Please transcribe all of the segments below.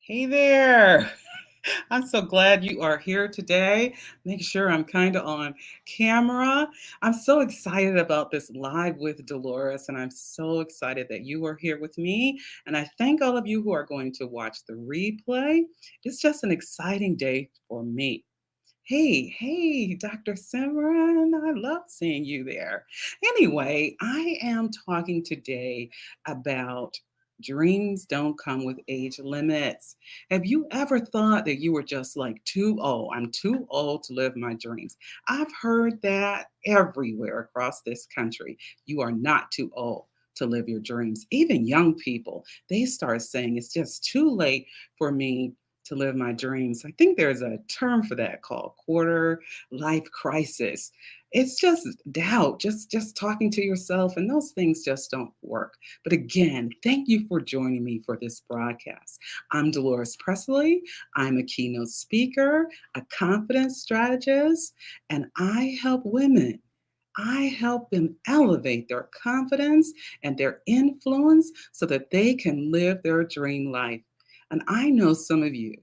Hey there. I'm so glad you are here today. Make sure I'm kind of on camera. I'm so excited about this live with Dolores, and I'm so excited that you are here with me. And I thank all of you who are going to watch the replay. It's just an exciting day for me. Hey, Dr. Simran, I love seeing you there. Anyway, I am talking today about dreams don't come with age limits. Have you ever thought that you were just like too old? I'm too old to live my dreams. I've heard that everywhere across this country. You are not too old to live your dreams. Even young people, they start saying it's just too late for me to live my dreams. I think there's a term for that called quarter life crisis. It's just doubt, just talking to yourself, and those things just don't work. But again, thank you for joining me for this broadcast. I'm Dolores Presley. I'm a keynote speaker, a confidence strategist, and I help women. I help them elevate their confidence and their influence so that they can live their dream life. And I know some of you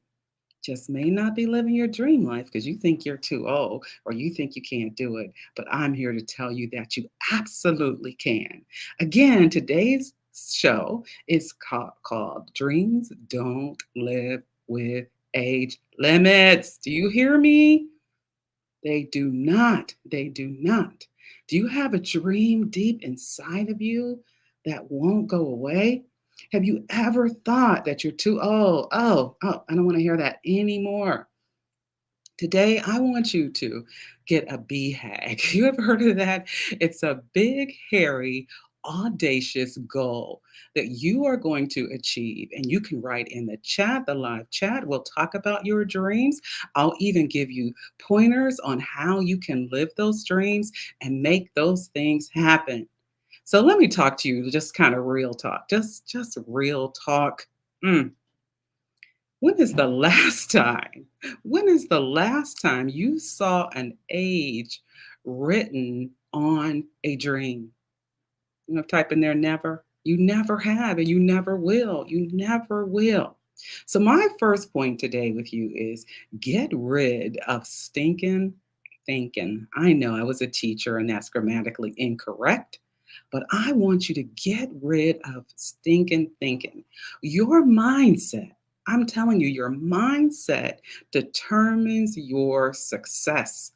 just may not be living your dream life because you think you're too old or you think you can't do it. But I'm here to tell you that you absolutely can. Again, today's show is called Dreams Don't Live with Age Limits. Do you hear me? They do not. They do not. Do you have a dream deep inside of you that won't go away? Have you ever thought that you're too old? I don't want to hear that anymore. Today, I want you to get a BHAG. You ever heard of that? It's a big, hairy, audacious goal that you are going to achieve. And you can write in the chat, the live chat. We'll talk about your dreams. I'll even give you pointers on how you can live those dreams and make those things happen. So let me talk to you, just kind of real talk, just real talk. Mm. When is the last time? When is the last time you saw an age written on a dream? Type in there never. You never have, and you never will. You never will. So, my first point today with you is get rid of stinking thinking. I know I was a teacher, and that's grammatically incorrect, but I want you to get rid of stinking thinking. Your mindset, I'm telling you, your mindset determines your success.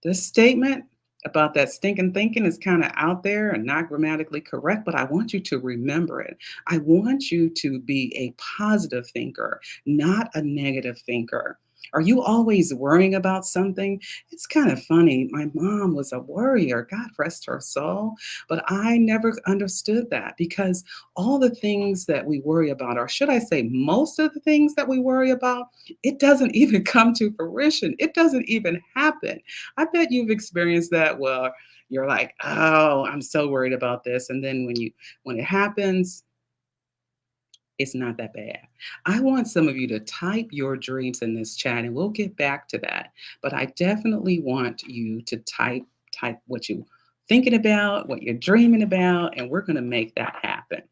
This statement about that stinking thinking is kind of out there and not grammatically correct, but I want you to remember it. I want you to be a positive thinker, not a negative thinker. Are you always worrying about something? It's kind of funny. My mom was a worrier, God rest her soul, but I never understood that because all the things that we worry about, or should I say, most of the things that we worry about, it doesn't even come to fruition. It doesn't even happen. I bet you've experienced that. Well, you're like, oh, I'm so worried about this. And then when it happens, it's not that bad. I want some of you to type your dreams in this chat and we'll get back to that. But I definitely want you to type what you're thinking about, what you're dreaming about, and we're going to make that happen.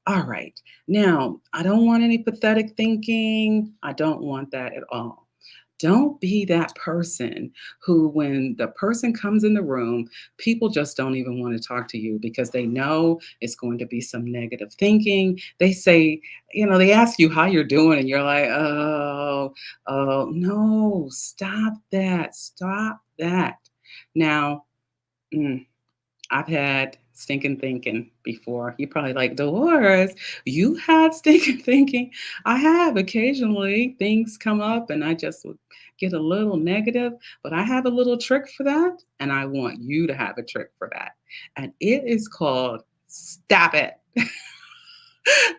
All right. Now, I don't want any pathetic thinking. I don't want that at all. Don't be that person who, when the person comes in the room, people just don't even want to talk to you because they know it's going to be some negative thinking. They say, they ask you how you're doing, and you're like, oh, no, stop that. Stop that. Now, mm, I've had stinking thinking before. You probably like, Dolores, you had stinking thinking. I have occasionally things come up and I just would get a little negative, but I have a little trick for that. And I want you to have a trick for that. And it is called stop it.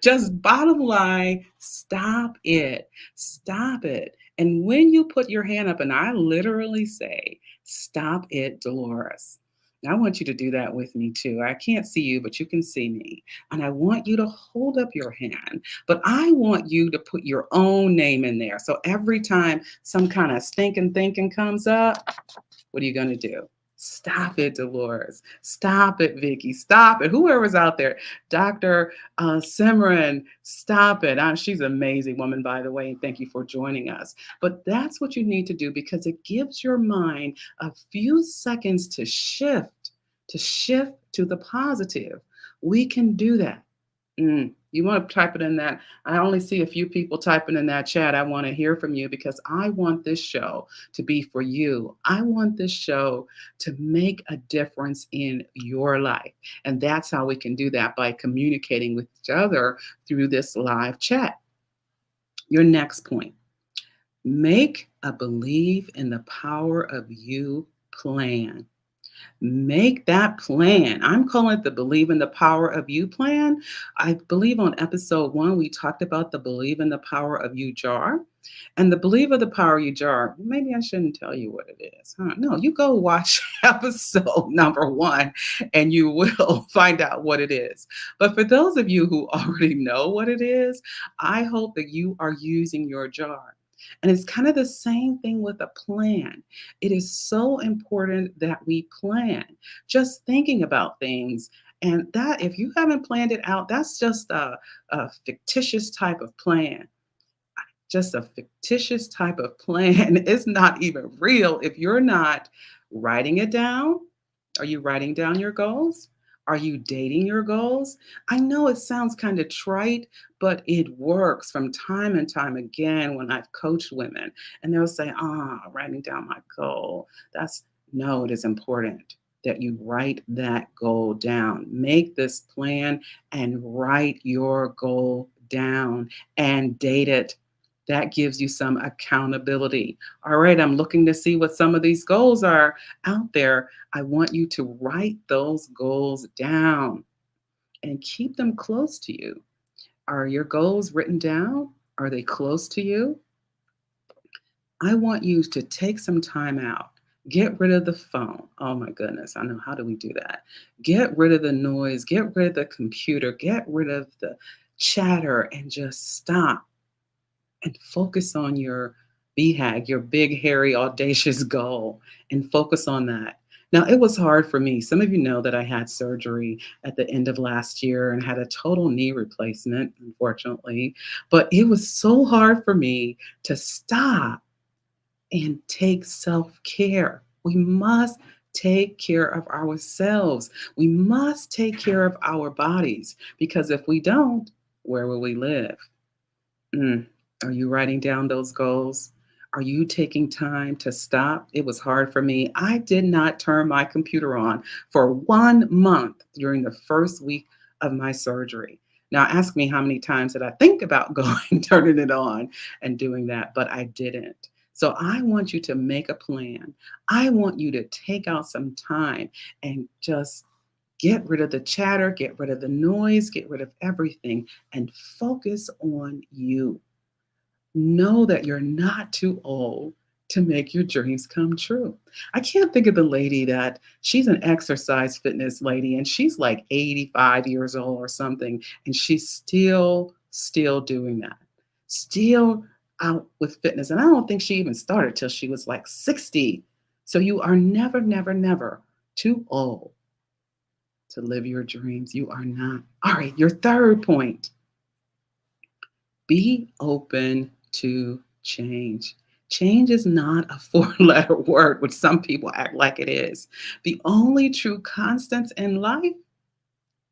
Just bottom line, stop it. Stop it. And when you put your hand up, and I literally say, stop it, Dolores. And I want you to do that with me too. I can't see you, but you can see me. And I want you to hold up your hand, but I want you to put your own name in there. So every time some kind of stinking thinking comes up, what are you going to do? Stop it, Dolores. Stop it, Vicky. Stop it. Whoever's out there, Dr. Simran, stop it. She's an amazing woman, by the way, and thank you for joining us. But that's what you need to do because it gives your mind a few seconds to shift to the positive. We can do that. You want to type it in that. I only see a few people typing in that chat. I want to hear from you because I want this show to be for you. I want this show to make a difference in your life. And that's how we can do that by communicating with each other through this live chat. Your next point, make a believe in the power of you plan. Make that plan. I'm calling it the Believe in the Power of You plan. I believe on episode 1, we talked about the Believe in the Power of You jar. And the Believe in the Power of You jar, maybe I shouldn't tell you what it is. Huh? No, you go watch episode number 1 and you will find out what it is. But for those of you who already know what it is, I hope that you are using your jar. And it's kind of the same thing with a plan. It is so important that we plan. Just thinking about things, and that if you haven't planned it out, that's just a fictitious type of plan. Just a fictitious type of plan. It's not even real if you're not writing it down. Are you writing down your goals? Are you dating your goals? I know it sounds kind of trite, but it works from time and time again when I've coached women and they'll say, writing down my goal. That's no, it is important that you write that goal down. Make this plan and write your goal down and date it. That gives you some accountability. All right, I'm looking to see what some of these goals are out there. I want you to write those goals down and keep them close to you. Are your goals written down? Are they close to you? I want you to take some time out. Get rid of the phone. Oh my goodness, I know. How do we do that? Get rid of the noise, get rid of the computer, get rid of the chatter, and just stop and focus on your BHAG, your big, hairy, audacious goal, and focus on that. Now, it was hard for me. Some of you know that I had surgery at the end of last year and had a total knee replacement, unfortunately. But it was so hard for me to stop and take self care. We must take care of ourselves. We must take care of our bodies because if we don't, where will we live? Mm. Are you writing down those goals? Are you taking time to stop? It was hard for me. I did not turn my computer on for 1 month during the first week of my surgery. Now, ask me how many times did I think about going, turning it on and doing that, but I didn't. So I want you to make a plan. I want you to take out some time and just get rid of the chatter, get rid of the noise, get rid of everything, and focus on you. Know that you're not too old to make your dreams come true. I can't think of the lady that she's an exercise fitness lady and she's like 85 years old or something and she's still doing that. Still out with fitness and I don't think she even started till she was like 60. So you are never too old to live your dreams. You are not. All right, your third point, be open to change. Change is not a four-letter word, which some people act like it is. The only true constants in life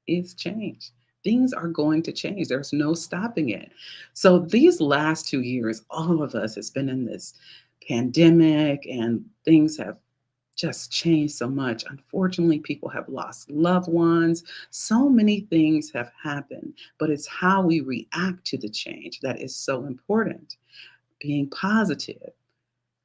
is change. Things are going to change. There's no stopping it. So these last 2 years, all of us has been in this pandemic and things have just changed so much. Unfortunately, people have lost loved ones. So many things have happened, but it's how we react to the change that is so important. Being positive,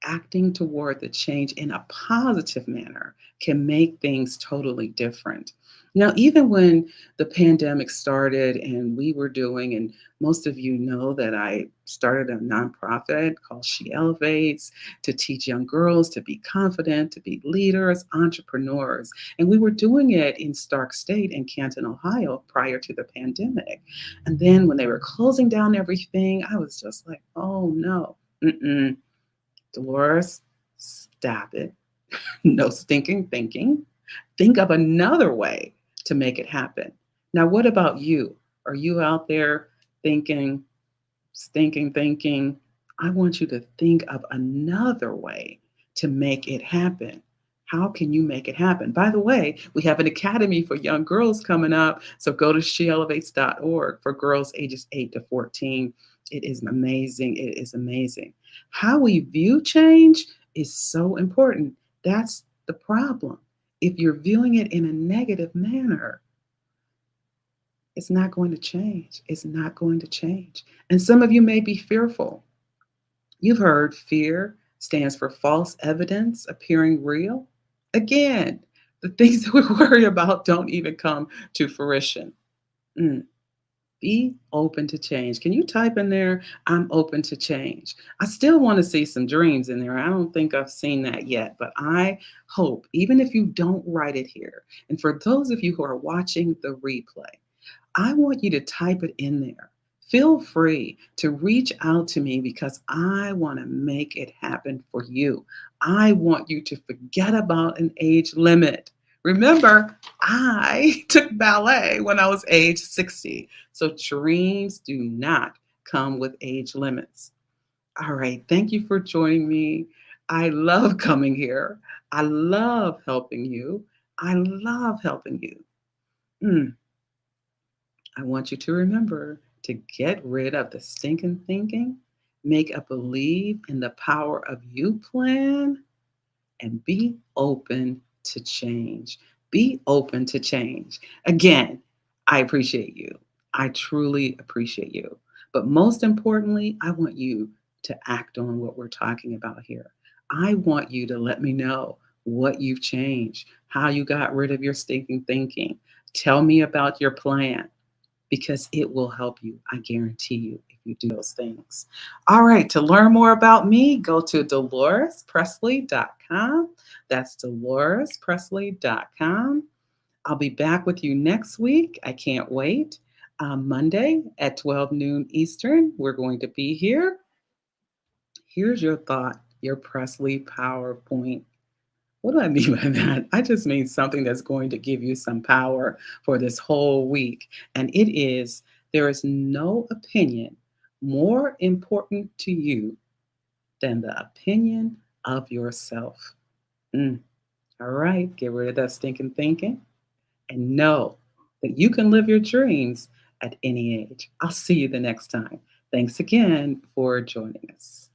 acting toward the change in a positive manner can make things totally different. Now, even when the pandemic started and we were doing, and most of you know that I started a nonprofit called She Elevates to teach young girls to be confident, to be leaders, entrepreneurs. And we were doing it in Stark State in Canton, Ohio prior to the pandemic. And then when they were closing down everything, I was just like, oh no, mm-mm. DeLores, stop it. No stinking thinking. Think of another way to make it happen. Now, what about you? Are you out there thinking, thinking? I want you to think of another way to make it happen. How can you make it happen? By the way, we have an academy for young girls coming up. So go to sheelevates.org for girls ages 8 to 14. It is amazing. It is amazing. How we view change is so important. That's the problem. If you're viewing it in a negative manner, it's not going to change. It's not going to change. And some of you may be fearful. You've heard fear stands for false evidence appearing real. Again, the things that we worry about don't even come to fruition. Mm. Be open to change. Can you type in there, I'm open to change? I still want to see some dreams in there. I don't think I've seen that yet, but I hope, even if you don't write it here, and for those of you who are watching the replay, I want you to type it in there. Feel free to reach out to me because I want to make it happen for you. I want you to forget about an age limit. Remember, I took ballet when I was age 60. So dreams do not come with age limits. All right. Thank you for joining me. I love coming here. I love helping you. I love helping you. Mm. I want you to remember to get rid of the stinking thinking, make a believe in the power of you plan, and be open to change. Be open to change. Again, I appreciate you. I truly appreciate you. But most importantly, I want you to act on what we're talking about here. I want you to let me know what you've changed, how you got rid of your stinking thinking. Tell me about your plan because it will help you. I guarantee you if you do those things. All right, to learn more about me, go to DeLoresPresley.com. That's DeLoresPresley.com. I'll be back with you next week. I can't wait. Monday at 12 noon Eastern, we're going to be here. Here's your thought, your Presley PowerPoint. What do I mean by that? I just mean something that's going to give you some power for this whole week. And it is there is no opinion more important to you than the opinion of yourself. Mm. All right, get rid of that stinking thinking and know that you can live your dreams at any age. I'll see you the next time. Thanks again for joining us.